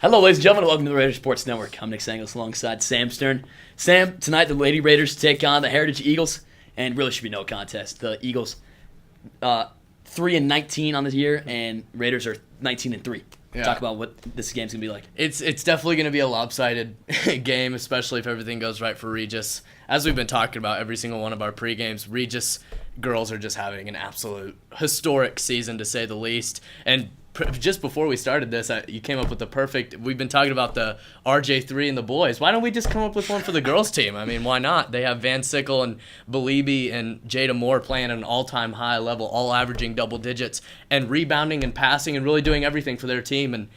Hello, ladies and gentlemen. Welcome to the Raiders Sports Network. I'm Nick Sangles alongside Sam Stern. Sam, tonight the Lady Raiders take on the Heritage Eagles, and really should be no contest. The Eagles 3-19 on this year, and Raiders are 19-3. Yeah. Talk about what this game's gonna be like. It's definitely going to be a lopsided game, especially if everything goes right for Regis. As we've been talking about every single one of our pre-games, Regis girls are just having an absolute historic season, to say the least. And just before we started this, you came up with the perfect. We've been talking about the RJ3 and the boys. Why don't we just come up with one for the girls team? I mean, why not? They have Van Sickle and Beliebe and Jada Moore playing at an all-time high level, all averaging double digits and rebounding and passing and really doing everything for their team. And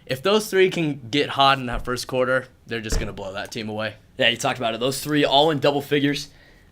if those three can get hot in that first quarter, they're just going to blow that team away. Yeah, you talked about it. Those three all in double figures.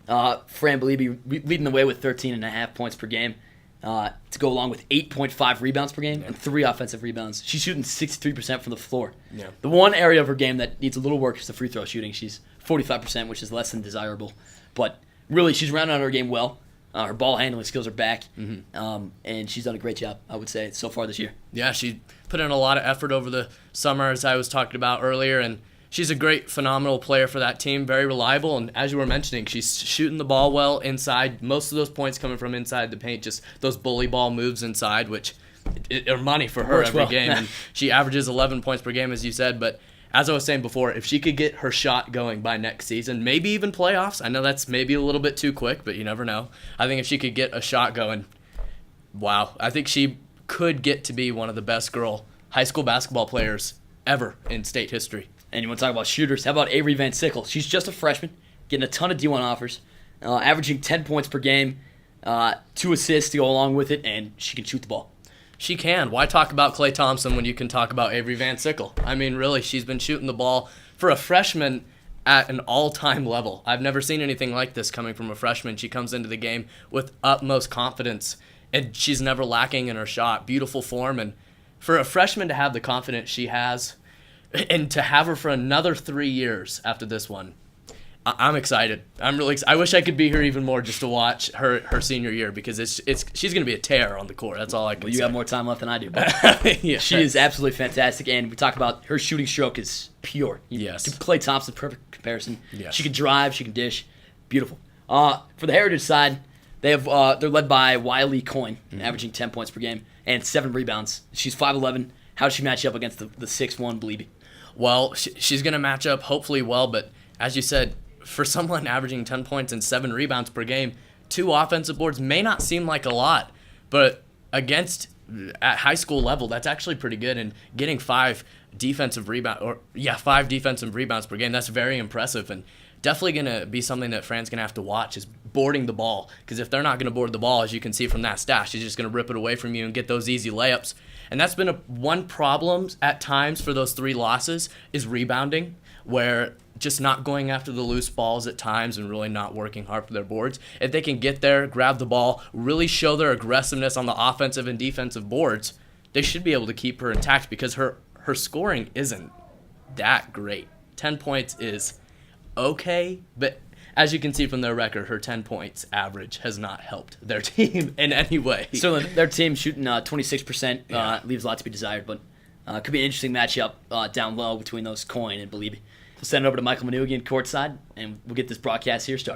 Fran Beliebe leading the way with 13.5 points per game. To go along with 8.5 rebounds per game and 3 offensive rebounds. She's shooting 63% from the floor. Yeah. The one area of her game that needs a little work is the free throw shooting. She's 45%, which is less than desirable. But really, she's rounding out her game well. Her ball handling skills are back, and she's done a great job, I would say, so far this year. Yeah, she put in a lot of effort over the summer, as I was talking about earlier, and she's a great, phenomenal player for that team, very reliable, and as you were mentioning, she's shooting the ball well inside. Most of those points coming from inside the paint, just those bully ball moves inside, which are money for her every game. And she averages 11 points per game, as you said, but as I was saying before, if she could get her shot going by next season, maybe even playoffs, I know that's maybe a little bit too quick, but you never know. I think if she could get a shot going, wow, I think she could get to be one of the best girl high school basketball players ever in state history. And you want to talk about shooters? How about Avery Van Sickle? She's just a freshman, getting a ton of D1 offers, averaging 10 points per game, 2 assists to go along with it, and she can shoot the ball. She can. Why talk about Klay Thompson when you can talk about Avery Van Sickle? I mean, really, she's been shooting the ball for a freshman at an all-time level. I've never seen anything like this coming from a freshman. She comes into the game with utmost confidence, and she's never lacking in her shot. Beautiful form, and for a freshman to have the confidence she has, and to have her for another 3 years after this one, I'm excited. I'm really excited. I wish I could be here even more just to watch her senior year, because she's going to be a tear on the court. That's all I can say. Well, you have more time left than I do. But yeah. She is absolutely fantastic, and we talk about her shooting stroke is pure. Yes. To Klay Thompson, perfect comparison. Yes. She can drive, she can dish. Beautiful. For the Heritage side, they're led by Wiley Coyne, averaging 10 points per game and 7 rebounds. She's 5'11". How does she match up against the 6'1" Beliebe? Well, she's going to match up hopefully well, but as you said, for someone averaging 10 points and 7 rebounds per game, 2 offensive boards may not seem like a lot, but at high school level, that's actually pretty good. And getting 5 defensive rebounds per game, that's very impressive, and definitely going to be something that Fran's going to have to watch, is boarding the ball. Because if they're not going to board the ball, as you can see from that stat, she's just going to rip it away from you and get those easy layups. And that's been one problem at times for those 3 losses, is rebounding, where just not going after the loose balls at times and really not working hard for their boards. If they can get there, grab the ball, really show their aggressiveness on the offensive and defensive boards, they should be able to keep her intact, because her scoring isn't that great. 10 points is okay, but as you can see from their record, her 10 points average has not helped their team in any way. So their team shooting 26% leaves a lot to be desired, but could be an interesting matchup down low between those Coyne and Beliebe. We'll send it over to Michael Manugian courtside, and we'll get this broadcast here started.